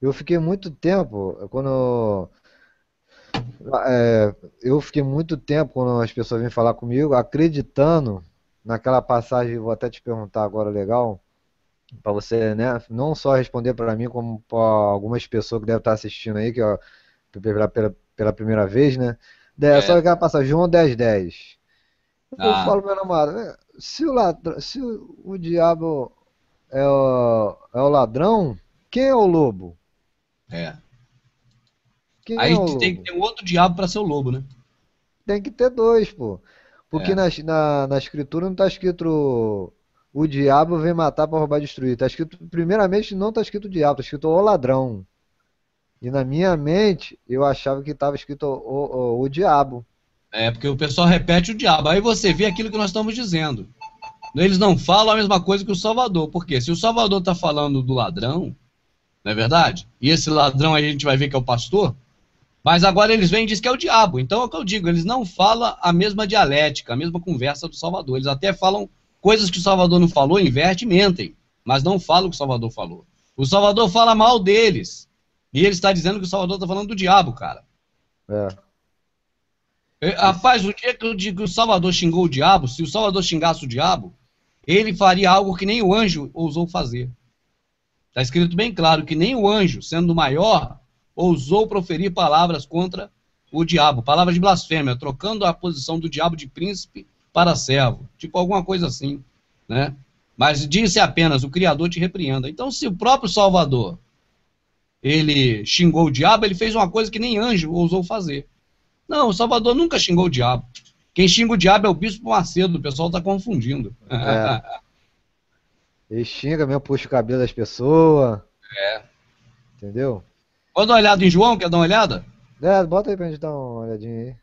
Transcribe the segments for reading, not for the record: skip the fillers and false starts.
eu fiquei muito tempo, eu fiquei muito tempo quando as pessoas vêm falar comigo, acreditando naquela passagem, vou até te perguntar agora, legal, para você, né, não só responder para mim, como para algumas pessoas que devem estar assistindo aí, que ó, pela primeira vez, né? Só É. aquela passagem, João 10:10. Eu Ah, falo, meu namorado, se o diabo é o ladrão, quem é o lobo? é. Quem é Aí o tem que lobo? ter um outro diabo para ser o lobo, né? Tem que ter dois, pô. Porque É. na escritura não está escrito o diabo vem matar para roubar e destruir. Tá escrito, primeiramente, não está escrito o diabo, está escrito o ladrão. E na minha mente, eu achava que estava escrito o diabo. É, porque o pessoal repete o diabo. Aí você vê aquilo que nós estamos dizendo. Eles não falam a mesma coisa que o Salvador. Por quê? Se o Salvador está falando do ladrão, não é verdade? E esse ladrão aí a gente vai ver que é o pastor, mas agora eles vêm e dizem que é o diabo. Então é o que eu digo, eles não falam a mesma dialética, a mesma conversa do Salvador. Eles até falam coisas que o Salvador não falou, inverte e mentem, mas não falam o que o Salvador falou. O Salvador fala mal deles. E ele está dizendo que o Salvador está falando do diabo, cara. É. Isso. Rapaz, o dia que eu digo que o Salvador xingou o diabo, se o Salvador xingasse o diabo, ele faria algo que nem o anjo ousou fazer. Está escrito bem claro que nem o anjo, sendo maior, ousou proferir palavras contra o diabo, palavras de blasfêmia, trocando a posição do diabo de príncipe para servo, tipo alguma coisa assim, né? Mas disse apenas: o Criador te repreenda. Então, se o próprio Salvador ele xingou o diabo, ele fez uma coisa que nem anjo ousou fazer. Não, o Salvador nunca xingou o diabo. Quem xinga o diabo é o Bispo Macedo, o pessoal está confundindo. É. Ele xinga mesmo, puxa o cabelo das pessoas, entendeu? Pode dar uma olhada em João, quer dar uma olhada? Bota aí pra gente dar uma olhadinha aí.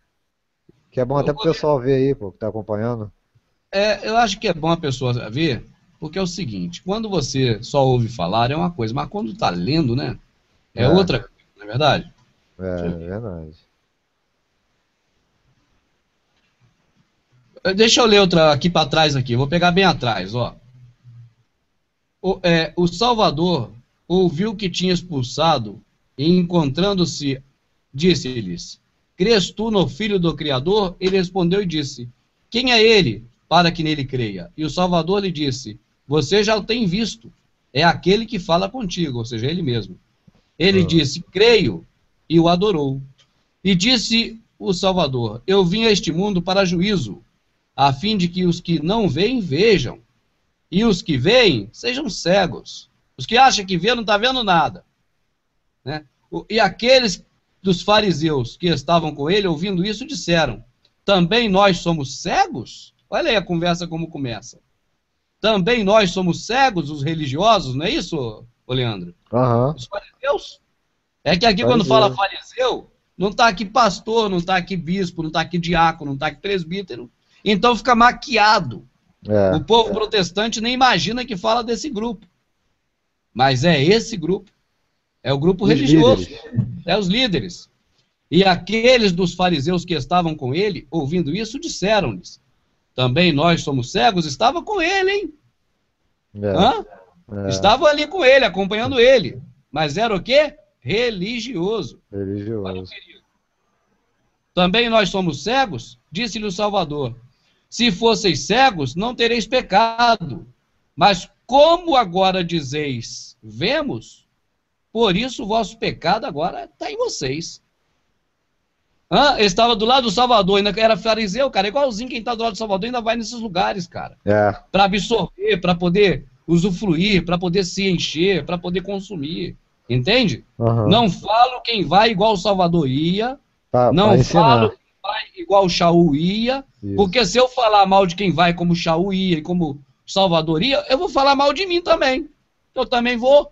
Que é bom Eu até pro vou pessoal ver aí, pô, que tá acompanhando. eu acho que é bom a pessoa ver, porque é o seguinte, quando você só ouve falar é uma coisa, mas quando está lendo, né, é É, outra coisa, não é verdade? Deixa eu é ver. verdade. Deixa eu ler outra aqui para trás aqui, vou pegar bem atrás, ó. O Salvador ouviu que tinha expulsado e encontrando-se, disse-lhes: crês tu no Filho do Criador? Ele respondeu e disse: quem é ele para que nele creia? E o Salvador lhe disse: você já o tem visto, é aquele que fala contigo, ou seja, ele mesmo. Ele Uhum. disse: creio, e o adorou. E disse o Salvador: eu vim a este mundo para juízo, a fim de que os que não veem vejam, e os que veem sejam cegos. Os que acham que vê não está vendo nada. Né? E aqueles dos fariseus que estavam com ele, ouvindo isso, disseram: também nós somos cegos? Olha aí a conversa como começa. Também nós somos cegos, os religiosos, não é isso, Leandro? Aham. Os fariseus? É que aqui quando fala Fariseu. fariseu, não está aqui pastor, não está aqui bispo, não está aqui diácono, não está aqui presbítero. Então fica maquiado. O É. povo protestante nem imagina que fala desse grupo. Mas é esse grupo. É o grupo Os religioso. líderes. É os líderes. E aqueles dos fariseus que estavam com ele, ouvindo isso, disseram-lhes: também nós somos cegos? Estava com ele, hein? É. Hã? É. Estava ali com ele, acompanhando ele. Mas era o quê? Religioso. Olha o Religioso. perigo. Também nós somos cegos? Disse-lhe o Salvador: se fosseis cegos, não tereis pecado. Mas como agora dizeis, vemos, por isso o vosso pecado agora está em vocês. Ele estava do lado do Salvador, ainda era fariseu, cara, igualzinho quem está do lado do Salvador ainda vai nesses lugares, cara, É. para absorver, para poder usufruir, para poder se encher, para poder consumir, entende? Aham. Não falo quem vai igual o Salvador ia, Pra não falo ensinar. quem vai igual o Shaul ia, porque Isso. se eu falar mal de quem vai como o Shaul ia e como o Salvador ia, eu vou falar mal de mim também. Eu também vou,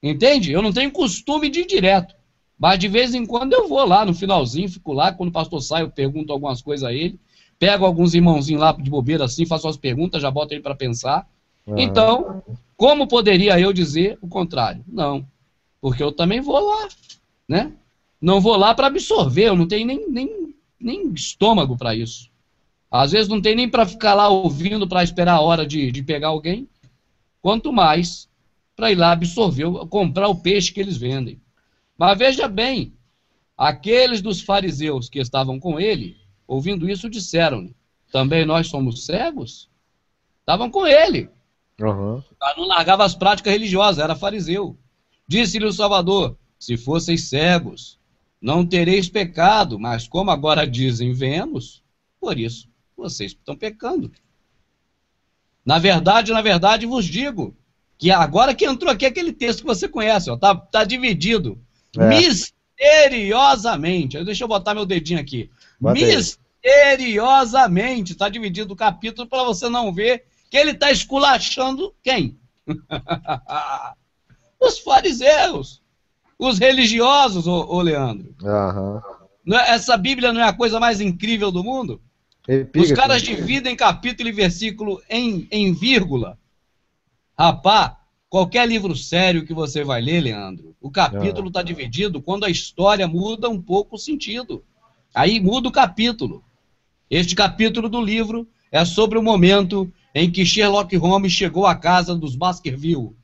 entende? Eu não tenho costume de ir direto. Mas de vez em quando eu vou lá no finalzinho, fico lá, quando o pastor sai, eu pergunto algumas coisas a ele, pego alguns irmãozinhos lá de bobeira assim, faço as perguntas, já boto ele para pensar. Aham. Então, como poderia eu dizer o contrário? Não, porque eu também vou lá, né? Não vou lá para absorver, eu não tenho nem estômago para isso. Às vezes não tem nem para ficar lá ouvindo para esperar a hora de pegar alguém, quanto mais para ir lá absorver, comprar o peixe que eles vendem. Mas veja bem, aqueles dos fariseus que estavam com ele, ouvindo isso, disseram-lhe: também nós somos cegos? Estavam com ele. Uhum. Não largava as práticas religiosas, era fariseu. Disse-lhe o Salvador: se fosseis cegos, não tereis pecado, mas como agora dizem, vemos, por isso vocês estão pecando. Na verdade, vos digo, que agora que entrou aqui aquele texto que você conhece, tá dividido. Misteriosamente. Deixa eu botar meu dedinho aqui. Misteriosamente está dividido o capítulo para você não ver que ele está esculachando quem? Os fariseus, os religiosos, ô Leandro. Uhum. Essa Bíblia não é a coisa mais incrível do mundo? Os caras dividem capítulo e versículo em vírgula. Rapaz, qualquer livro sério que você vai ler, Leandro, o capítulo está dividido quando a história muda um pouco o sentido. Aí muda o capítulo. Este capítulo do livro é sobre o momento em que Sherlock Holmes chegou à casa dos Baskerville.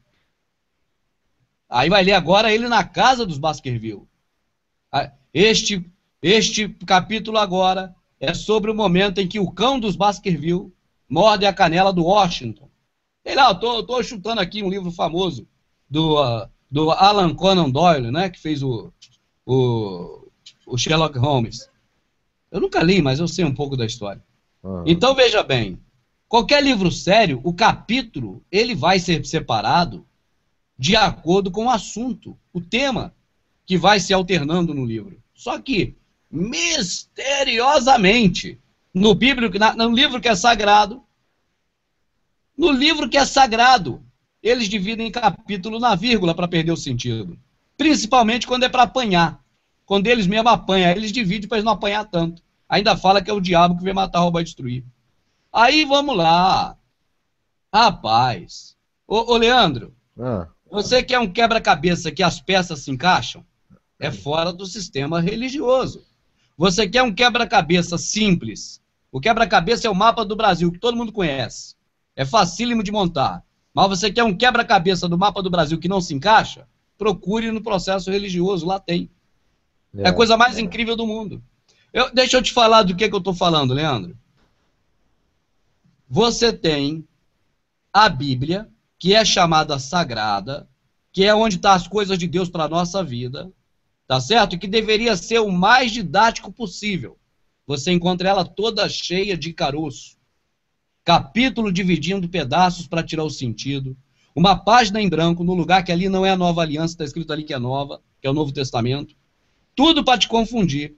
Aí vai ler agora ele na casa dos Baskerville. Este capítulo agora é sobre o momento em que o cão dos Baskerville morde a canela do Washington. Sei lá, eu tô chutando aqui um livro famoso do Alan Conan Doyle, né, que fez o Sherlock Holmes. Eu nunca li, mas eu sei um pouco da história. Então, veja bem, qualquer livro sério, o capítulo, ele vai ser separado de acordo com o assunto, o tema que vai se alternando no livro. Só que, misteriosamente, no livro que é sagrado, eles dividem capítulo na vírgula para perder o sentido. Principalmente quando é para apanhar. Quando eles mesmos apanham, eles dividem para eles não apanhar tanto. Ainda fala que é o diabo que vem matar, roubar e destruir. Aí vamos lá. Rapaz. Ô Leandro, você que é um quebra-cabeça que as peças se encaixam, é fora do sistema religioso. Você quer um quebra-cabeça simples. O quebra-cabeça é o mapa do Brasil, que todo mundo conhece. É facílimo de montar. Mas você quer um quebra-cabeça do mapa do Brasil que não se encaixa? Procure no processo religioso, lá tem. É a coisa mais incrível do mundo. Deixa eu te falar do que eu estou falando, Leandro. Você tem a Bíblia, que é chamada sagrada, que é onde estão as coisas de Deus para a nossa vida, tá certo? E que deveria ser o mais didático possível. Você encontra ela toda cheia de caroço. Capítulo dividindo pedaços para tirar o sentido. Uma página em branco, no lugar que ali não é a nova aliança, está escrito ali que é nova, que é o Novo Testamento. Tudo para te confundir.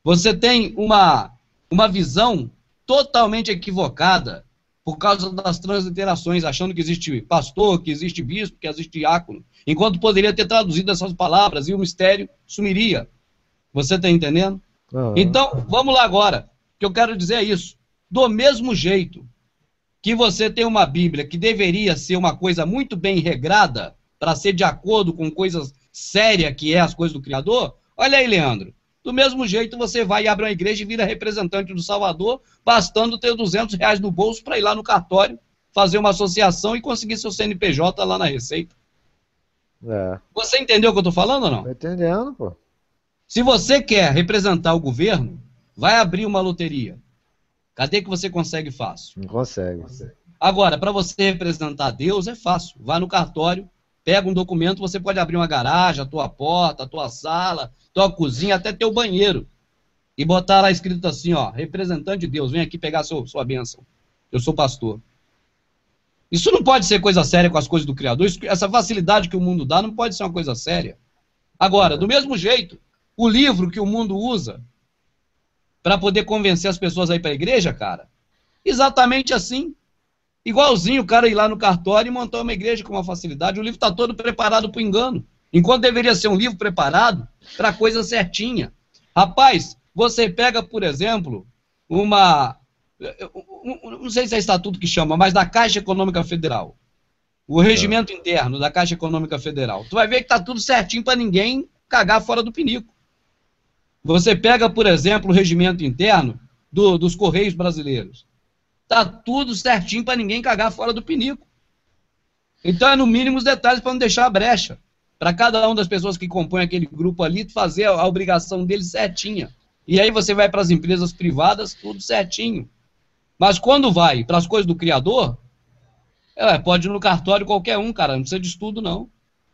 Você tem uma visão totalmente equivocada por causa das transliterações, achando que existe pastor, que existe bispo, que existe diácono, enquanto poderia ter traduzido essas palavras e o mistério sumiria. Você está entendendo? Então, vamos lá agora. O que eu quero dizer é isso. Do mesmo jeito que você tem uma Bíblia que deveria ser uma coisa muito bem regrada, para ser de acordo com coisas sérias que é as coisas do Criador, olha aí, Leandro. Do mesmo jeito, você vai e abre uma igreja e vira representante do Salvador, bastando ter R$200 no bolso para ir lá no cartório, fazer uma associação e conseguir seu CNPJ lá na Receita. Você entendeu o que eu estou falando ou não? Tô entendendo, pô. Se você quer representar o governo, vai abrir uma loteria. Cadê que você consegue fácil? Não consegue. Agora, para você representar Deus, é fácil. Vai no cartório, pega um documento, você pode abrir uma garagem, a tua porta, a tua sala, tua cozinha, até teu banheiro. E botar lá escrito assim, ó, representante de Deus, vem aqui pegar sua bênção. Eu sou pastor. Isso não pode ser coisa séria com as coisas do Criador. Essa facilidade que o mundo dá não pode ser uma coisa séria. Agora, do mesmo jeito, o livro que o mundo usa para poder convencer as pessoas a ir para a igreja, cara, exatamente assim. Igualzinho o cara ir lá no cartório e montar uma igreja com uma facilidade. O livro está todo preparado para o engano. Enquanto deveria ser um livro preparado para a coisa certinha. Rapaz, você pega, por exemplo, não sei se é estatuto que chama, mas da Caixa Econômica Federal. O regimento interno da Caixa Econômica Federal. Tu vai ver que está tudo certinho para ninguém cagar fora do pinico. Você pega, por exemplo, o regimento interno dos Correios Brasileiros. Tá tudo certinho para ninguém cagar fora do pinico. Então é no mínimo os detalhes para não deixar a brecha. Para cada uma das pessoas que compõem aquele grupo ali, fazer a obrigação deles certinha. E aí você vai para as empresas privadas, tudo certinho. Mas quando vai para as coisas do criador, pode ir no cartório qualquer um, cara, não precisa de estudo, não.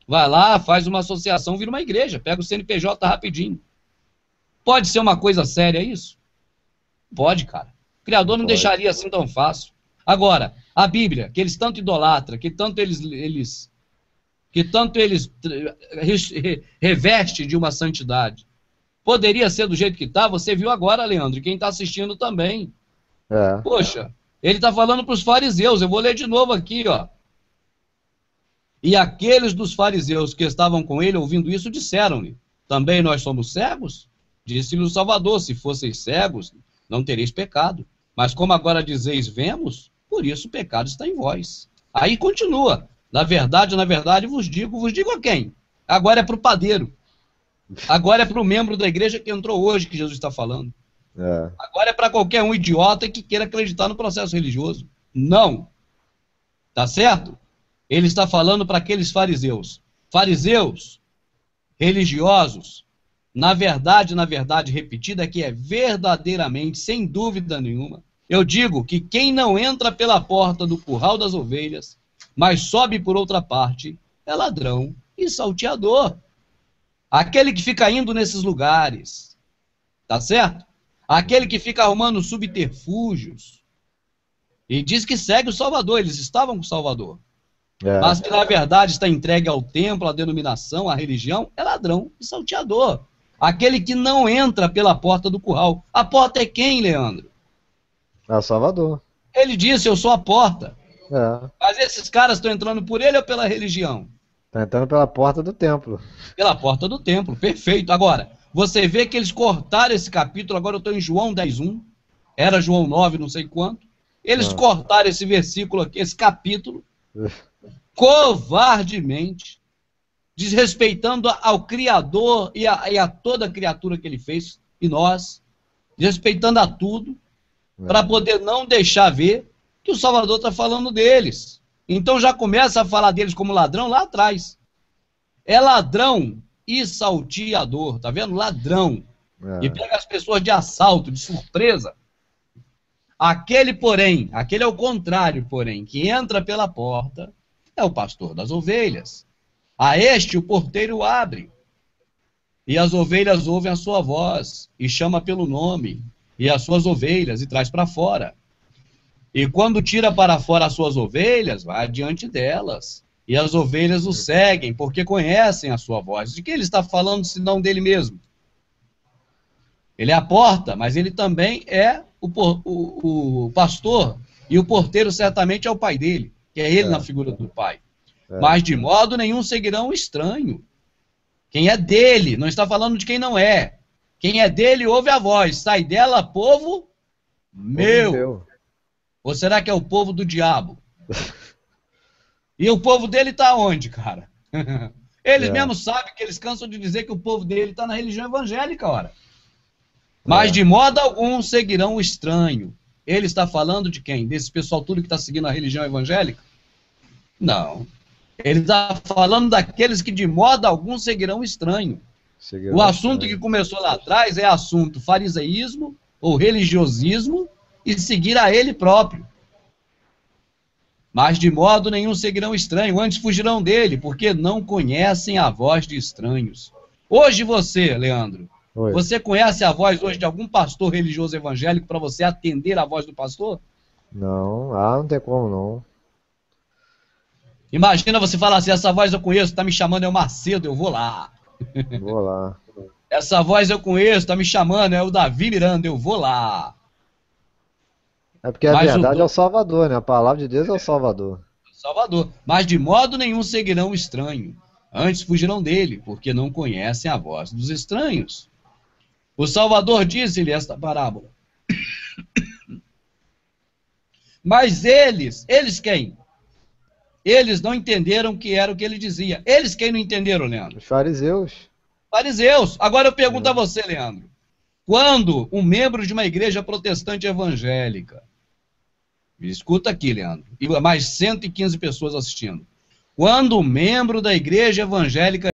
Vai lá, faz uma associação, vira uma igreja, pega o CNPJ rapidinho. Pode ser uma coisa séria isso? Pode, cara. O criador não deixaria assim tão fácil. Agora, a Bíblia, que eles tanto idolatram, que tanto eles reveste de uma santidade, poderia ser do jeito que está? Você viu agora, Leandro, e quem está assistindo também. Poxa, ele está falando para os fariseus, eu vou ler de novo aqui, ó. E aqueles dos fariseus que estavam com ele, ouvindo isso, disseram-lhe, também nós somos cegos? Disse-lhe o Salvador, se fosseis cegos, não tereis pecado. Mas como agora dizeis, vemos, por isso o pecado está em vós. Aí continua, na verdade, vos digo a quem? Agora é para o padeiro. Agora é para o membro da igreja que entrou hoje que Jesus está falando. Agora é para qualquer um idiota que queira acreditar no processo religioso. Não. Tá certo? Ele está falando para aqueles fariseus. Fariseus, religiosos, na verdade repetida, que é verdadeiramente, sem dúvida nenhuma, eu digo que quem não entra pela porta do curral das ovelhas, mas sobe por outra parte, é ladrão e salteador. Aquele que fica indo nesses lugares, tá certo? Aquele que fica arrumando subterfúgios e diz que segue o Salvador, eles estavam com o Salvador. Mas que na verdade está entregue ao templo, à denominação, à religião, é ladrão e salteador. Aquele que não entra pela porta do curral. A porta é quem, Leandro? É o Salvador. Ele disse, eu sou a porta. Mas esses caras estão entrando por ele ou pela religião? Está entrando pela porta do templo. Pela porta do templo, perfeito. Agora, você vê que eles cortaram esse capítulo, agora eu estou em João 10:1, era João 9, não sei quanto. Eles cortaram esse versículo aqui, esse capítulo, covardemente, desrespeitando ao Criador e a toda criatura que ele fez, e nós, desrespeitando a tudo, para poder não deixar ver que o Salvador está falando deles. Então já começa a falar deles como ladrão lá atrás. É ladrão e salteador, tá vendo? Ladrão. E pega as pessoas de assalto, de surpresa. Aquele, porém, aquele é o contrário, porém, que entra pela porta, é o pastor das ovelhas. A este o porteiro abre, e as ovelhas ouvem a sua voz, e chama pelo nome, e as suas ovelhas, e traz para fora. E quando tira para fora as suas ovelhas, vai adiante delas, e as ovelhas o seguem, porque conhecem a sua voz. De que ele está falando, senão dele mesmo? Ele é a porta, mas ele também é o pastor, e o porteiro certamente é o pai dele, que é ele na figura do pai. Mas de modo nenhum seguirão o estranho. Quem é dele, não está falando de quem não é. Quem é dele ouve a voz, sai dela, povo meu. Ou será que é o povo do diabo? E o povo dele está onde, cara? Eles mesmos sabem que eles cansam de dizer que o povo dele está na religião evangélica, ora. Mas de modo algum seguirão o estranho. Ele está falando de quem? Desse pessoal tudo que está seguindo a religião evangélica? Não. Ele está falando daqueles que de modo algum seguirão o estranho. O assunto que começou lá atrás é assunto fariseísmo ou religiosismo e seguir a ele próprio. Mas de modo nenhum seguirão o estranho, antes fugirão dele, porque não conhecem a voz de estranhos. Hoje você, Leandro, você conhece a voz hoje de algum pastor religioso evangélico para você atender a voz do pastor? Não, não tem como não. Imagina você falar assim, essa voz eu conheço, está me chamando, é o Macedo, eu vou lá. Vou lá. Essa voz eu conheço, está me chamando, é o Davi Miranda, eu vou lá. É porque a verdade é o Salvador, né? A palavra de Deus é o Salvador. Salvador. Mas de modo nenhum seguirão o estranho. Antes fugirão dele, porque não conhecem a voz dos estranhos. O Salvador disse-lhe esta parábola. Mas eles quem? Eles não entenderam que era o que ele dizia. Eles quem não entenderam, Leandro? Os fariseus. Fariseus. Agora eu pergunto a você, Leandro. Quando um membro de uma igreja protestante evangélica, escuta aqui, Leandro, e mais 115 pessoas assistindo. quando membro da igreja evangélica